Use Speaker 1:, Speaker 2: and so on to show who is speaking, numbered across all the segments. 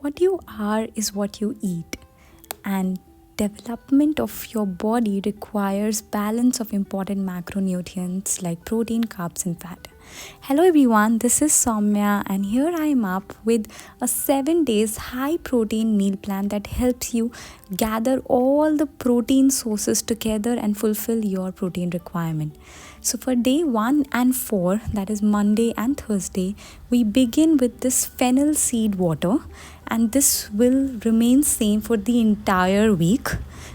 Speaker 1: What you are is what you eat, and development of your body requires balance of important macronutrients like protein, carbs, and fat. Hello everyone, this is Somya, and here I am up with a 7 days high protein meal plan that helps you gather all the protein sources together and fulfill your protein requirement. So for day 1 and 4, that is Monday and Thursday, we begin with this fennel seed water, and this will remain same for the entire week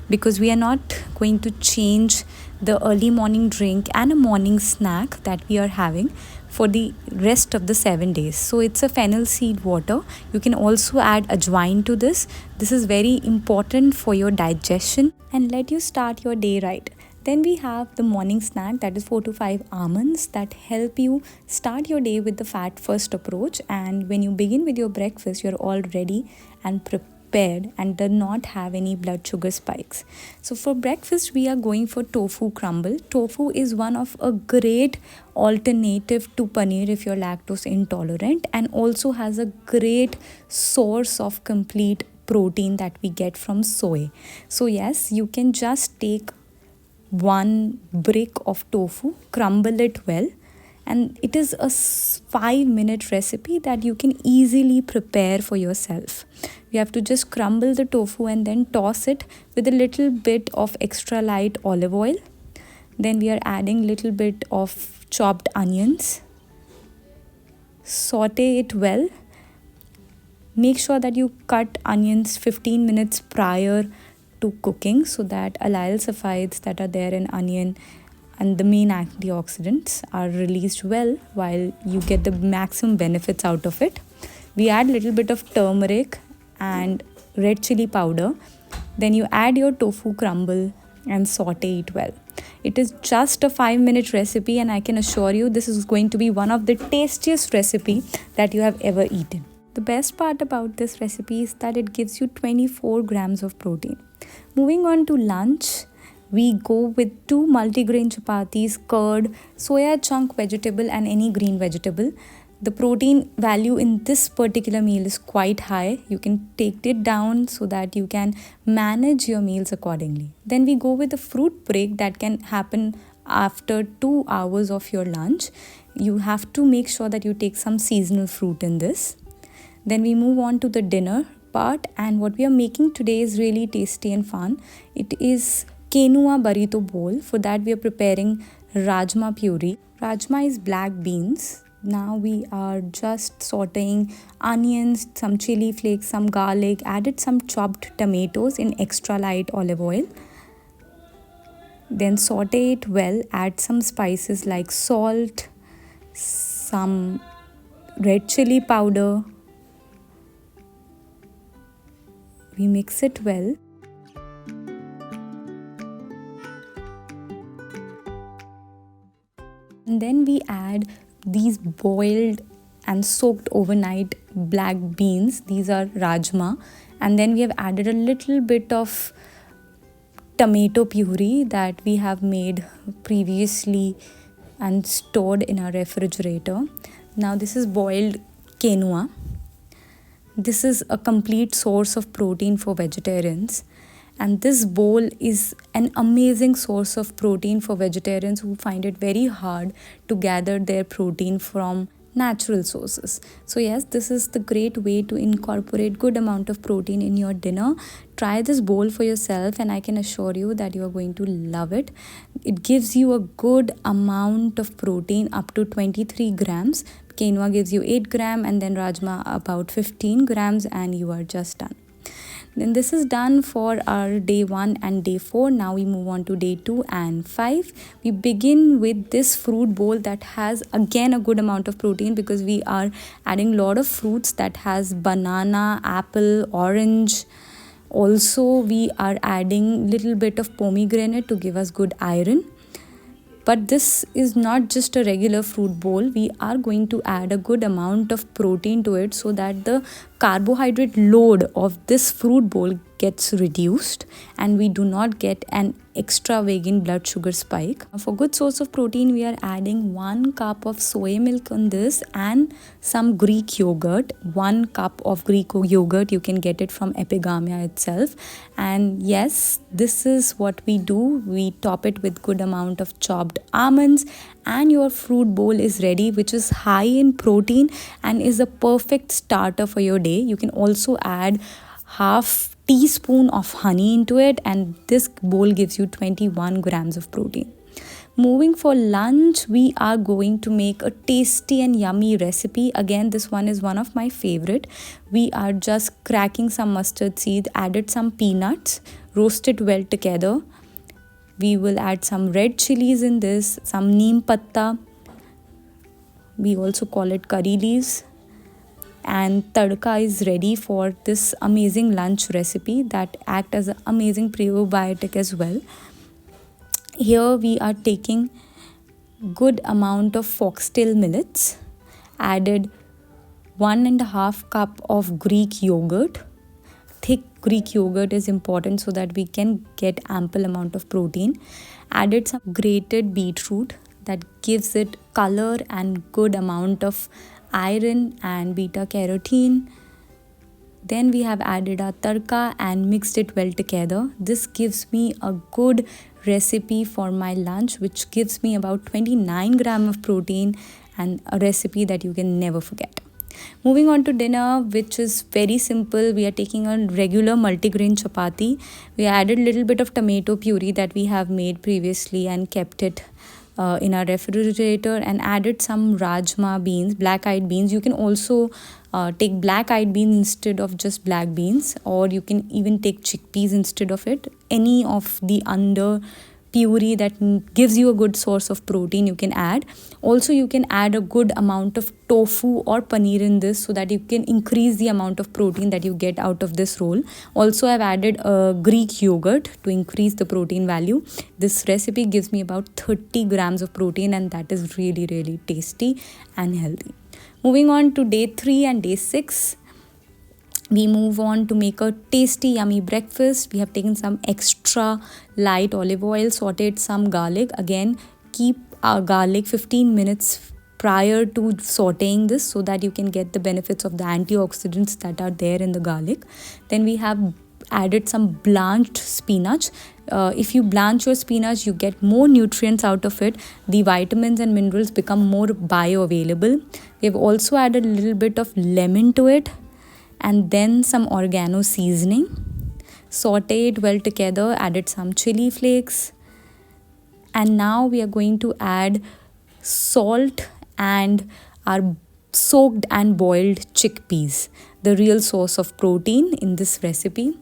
Speaker 1: because we are not going to change the early morning drink and a morning snack that we are having for the rest of the 7 days. So it's a fennel seed water. You can also add ajwain to this. This is very important for your digestion and let you start your day right. Then we have the morning snack, that is 4 to 5 almonds that help you start your day with the fat first approach. And when you begin with your breakfast, you're all ready and prepared and do not have any blood sugar spikes. So for breakfast, we are going for tofu crumble. Tofu is one of a great alternative to paneer if you're lactose intolerant, and also has a great source of complete protein that we get from soy. So yes, you can just take one brick of tofu, crumble it well, and it is a 5-minute recipe that you can easily prepare for yourself. You have to just crumble the tofu and then toss it with a little bit of extra light olive oil. Then we are adding little bit of chopped onions. Saute it well. Make sure that you cut onions 15 minutes prior to cooking so that allyl sulfides that are there in onion and the main antioxidants are released well while you get the maximum benefits out of it. We add little bit of turmeric and red chili powder. Then you add your tofu crumble and saute it well. It is just a 5-minute recipe, and I can assure you this is going to be one of the tastiest recipe that you have ever eaten. The best part about this recipe is that it gives you 24 grams of protein. Moving on to lunch, we go with 2 multigrain chapatis, curd, soya chunk vegetable and any green vegetable. The protein value in this particular meal is quite high. You can take it down so that you can manage your meals accordingly. Then we go with a fruit break that can happen after 2 hours of your lunch. You have to make sure that you take some seasonal fruit in this. Then we move on to the dinner part, and what we are making today is really tasty and fun. It is quinoa burrito bowl. For that we are preparing rajma puree. Rajma is black beans. Now we are just sauteing onions, some chili flakes, some garlic, added some chopped tomatoes in extra light olive oil. Then saute it well, add some spices like salt, some red chili powder. We mix it well. And then we add these boiled and soaked overnight black beans. These are rajma. And then we have added a little bit of tomato puree that we have made previously and stored in our refrigerator. Now this is boiled quinoa. This is a complete source of protein for vegetarians, and this bowl is an amazing source of protein for vegetarians who find it very hard to gather their protein from natural sources. So yes, this is the great way to incorporate good amount of protein in your dinner. Try this bowl for yourself and I can assure you that you are going to love it. It gives you a good amount of protein, up to 23 grams. Quinoa gives you 8 grams and then rajma about 15 grams, and you are just done. Then this is done for our day 1 and day 4. Now we move on to day 2 and 5. We begin with this fruit bowl that has again a good amount of protein because we are adding a lot of fruits that has banana, apple, orange. Also we are adding little bit of pomegranate to give us good iron. But this is not just a regular fruit bowl. We are going to add a good amount of protein to it so that the carbohydrate load of this fruit bowl gets reduced and we do not get an extravagant blood sugar spike. For good source of protein, we are adding 1 cup of soy milk on this and some Greek yogurt. 1 cup of Greek yogurt, you can get it from Epigamia itself. And yes, this is what we do. We top it with good amount of chopped almonds and your fruit bowl is ready, which is high in protein and is a perfect starter for your day. You can also add half teaspoon of honey into it and this bowl gives you 21 grams of protein. Moving for lunch, we are going to make a tasty and yummy recipe. Again, this one is one of my favorite. We are just cracking some mustard seeds, added some peanuts, roast it well together. We will add some red chilies in this, some neem patta. We also call it curry leaves. And tadka is ready for this amazing lunch recipe that act as an amazing probiotic as well. Here we are taking good amount of foxtail millets, added 1.5 cup of Greek yogurt. Thick Greek yogurt is important so that we can get ample amount of protein. Added some grated beetroot that gives it color and good amount of iron and beta carotene. Then we have added our tadka and mixed it well together. This gives me a good recipe for my lunch, which gives me about 29 grams of protein and a recipe that you can never forget. Moving on to dinner, which is very simple. We are taking a regular multigrain chapati. We added a little bit of tomato puree that we have made previously and kept it in our refrigerator and added some rajma beans, black-eyed beans. You can also take black-eyed beans instead of just black beans, or you can even take chickpeas instead of it. Any of the under puree that gives you a good source of protein you can add. Also, you can add a good amount of tofu or paneer in this so that you can increase the amount of protein that you get out of this roll. Also, I've added a Greek yogurt to increase the protein value. This recipe gives me about 30 grams of protein and that is really, really tasty and healthy. Moving on to day 3 and day 6. We move on to make a tasty yummy breakfast. We have taken some extra light olive oil, sauteed some garlic. Again, keep our garlic 15 minutes prior to sauteing this so that you can get the benefits of the antioxidants that are there in the garlic. Then we have added some blanched spinach. If you blanch your spinach, you get more nutrients out of it. The vitamins and minerals become more bioavailable. We have also added a little bit of lemon to it and then some oregano seasoning. Saute it well together, added some chili flakes. And now we are going to add salt and our soaked and boiled chickpeas, the real source of protein in this recipe.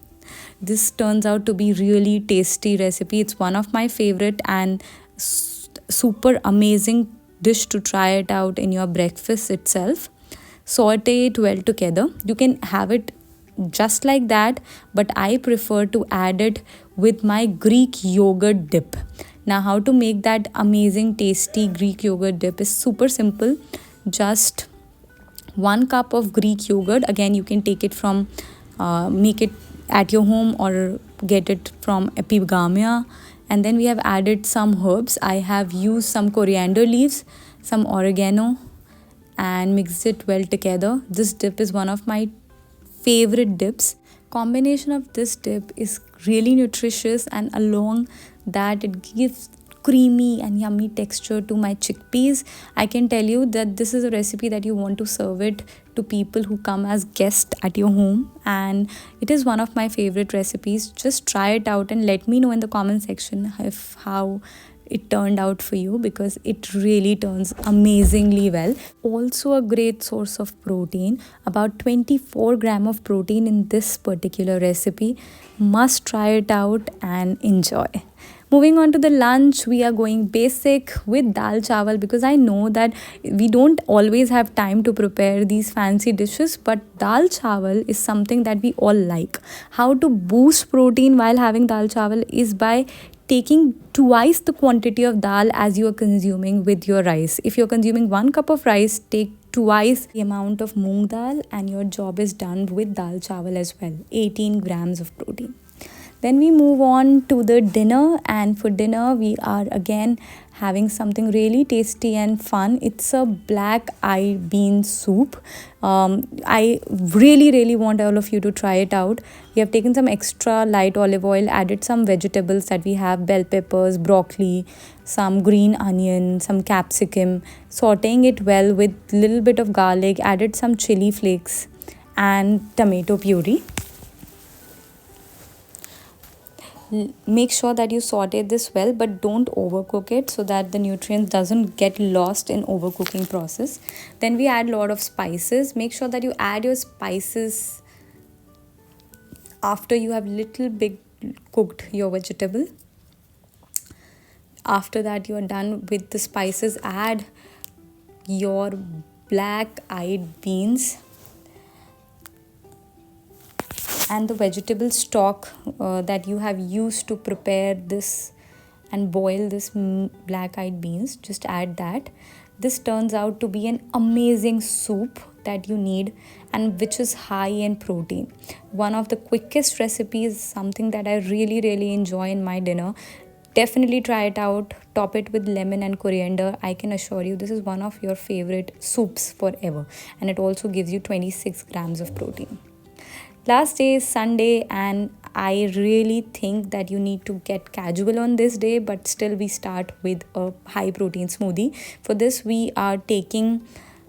Speaker 1: This turns out to be really tasty recipe. It's one of my favorite and super amazing dish to try it out in your breakfast itself. Saute it well together. You can have it just like that, but I prefer to add it with my Greek yogurt dip. Now, how to make that amazing tasty Greek yogurt dip is super simple. Just 1 cup of Greek yogurt. Again, you can take it from make it at your home or get it from Epigamia. And then we have added some herbs. I have used some coriander leaves, some oregano, and mix it well together. This dip is one of my favorite dips. Combination of this dip is really nutritious, and along that it gives creamy and yummy texture to my chickpeas. I can tell you that this is a recipe that you want to serve it to people who come as guests at your home, and it is one of my favorite recipes. Just try it out and let me know in the comment section if how it turned out for you, because it really turns amazingly well. Also a great source of protein, about 24 grams of protein in this particular recipe. Must try it out and enjoy. Moving on to the lunch, we are going basic with dal chawal, because I know that we don't always have time to prepare these fancy dishes, but dal chawal is something that we all like. How to boost protein while having dal chawal is by taking twice the quantity of dal as you are consuming with your rice. If you're consuming 1 cup of rice, take twice the amount of moong dal, and your job is done with dal chawal as well. 18 grams of protein. Then we move on to the dinner, and for dinner we are again having something really tasty and fun. It's a black eyed bean soup. I really want all of you to try it out. We have taken some extra light olive oil, added some vegetables that we have: bell peppers, broccoli, some green onion, some capsicum, sauteing it well with little bit of garlic, added some chili flakes and tomato puree. Make sure that you saute this well, but don't overcook it so that the nutrients doesn't get lost in overcooking process. Then we add a lot of spices. Make sure that you add your spices after you have little bit cooked your vegetable. After that you are done with the spices, add your black eyed beans and the vegetable stock that you have used to prepare this and boil this black eyed beans. Just add that. This turns out to be an amazing soup that you need and which is high in protein. One of the quickest recipes, something that I really enjoy in my dinner. Definitely try it out. Top it with lemon and coriander. I can assure you this is one of your favorite soups forever, and it also gives you 26 grams of protein. Last day is Sunday, and I really think that you need to get casual on this day, but still we start with a high protein smoothie. For this we are taking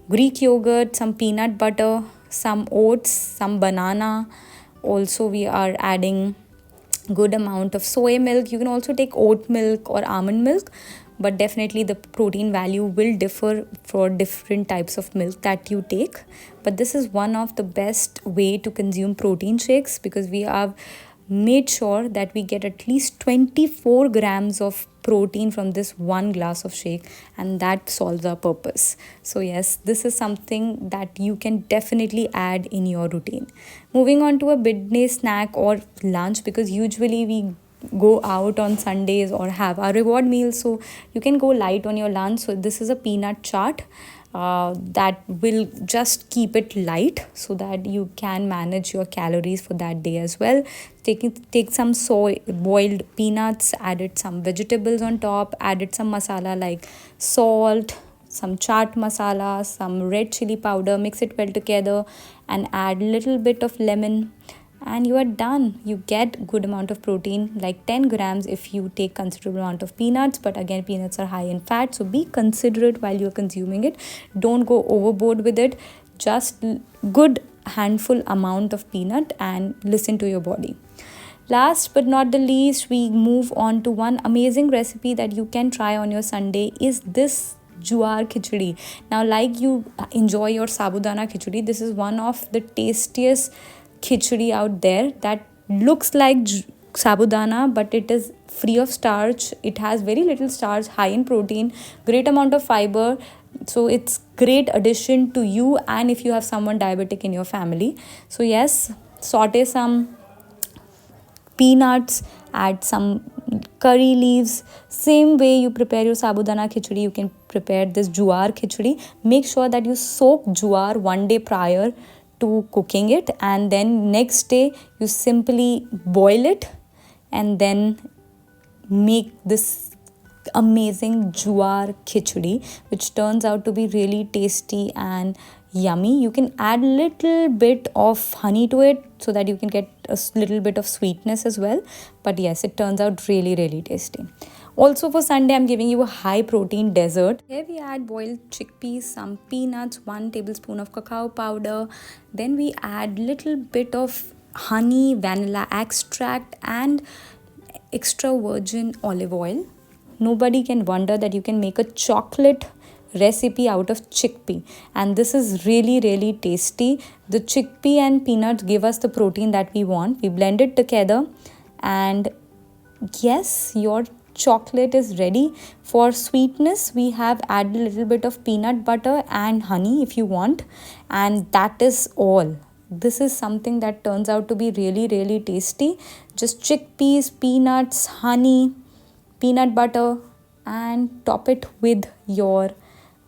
Speaker 1: Greek yogurt, some peanut butter, some oats, some banana. Also we are adding good amount of soy milk. You can also take oat milk or almond milk, but definitely the protein value will differ for different types of milk that you take. But this is one of the best way to consume protein shakes, because we have made sure that we get at least 24 grams of protein from this one glass of shake, and that solves our purpose. So yes, this is something that you can definitely add in your routine. Moving on to a midday snack or lunch, because usually we go out on Sundays or have our reward meal, so you can go light on your lunch. So this is a peanut chart that will just keep it light so that you can manage your calories for that day as well. Take some soy boiled peanuts, added some vegetables on top, added some masala like salt, some chaat masala, some red chili powder, mix it well together and add little bit of lemon, and you are done. You get good amount of protein, like 10 grams if you take considerable amount of peanuts, but again peanuts are high in fat, so be considerate while you're consuming it. Don't go overboard with it. Just good handful amount of peanut and listen to your body. Last but not the least, we move on to one amazing recipe that you can try on your Sunday is this jowar khichdi. Now, like you enjoy your sabudana khichdi, this is one of the tastiest khichdi out there that looks like sabudana, but it is free of starch. It has very little starch, high in protein, great amount of fiber. So it's great addition to you and if you have someone diabetic in your family. So yes, saute some peanuts, add some curry leaves. Same way you prepare your sabudana khichdi, you can prepare this jowar khichdi. Make sure that you soak jowar one day prior to cooking it, and then next day you simply boil it and then make this amazing jowar khichdi, which turns out to be really tasty and yummy. You can add little bit of honey to it so that you can get a little bit of sweetness as well, but yes, it turns out really tasty. Also for Sunday, I'm giving you a high protein dessert. Here we add boiled chickpeas, some peanuts, 1 tablespoon of cacao powder. Then we add little bit of honey, vanilla extract and extra virgin olive oil. Nobody can wonder that you can make a chocolate recipe out of chickpea, and this is really tasty. The chickpea and peanuts give us the protein that we want. We blend it together and yes, your chocolate is ready. For sweetness, we have added a little bit of peanut butter and honey if you want, and that is all. This is something that turns out to be really tasty. Just chickpeas, peanuts, honey, peanut butter, and top it with your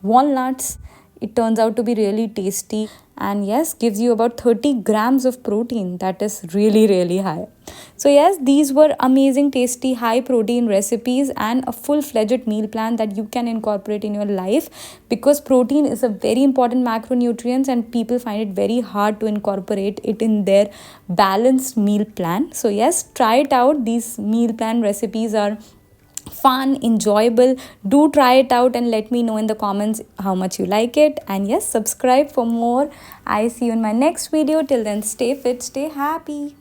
Speaker 1: walnuts. it turns out to be really tasty, and yes, gives you about 30 grams of protein. That is really high. So yes, these were amazing, tasty, high protein recipes and a full-fledged meal plan that you can incorporate in your life, because protein is a very important macronutrient and people find it very hard to incorporate it in their balanced meal plan. So yes, try it out. These meal plan recipes are fun, enjoyable. Do try it out and let me know in the comments how much you like it. And yes, subscribe for more. I see you in my next video. Till then, stay fit, stay happy.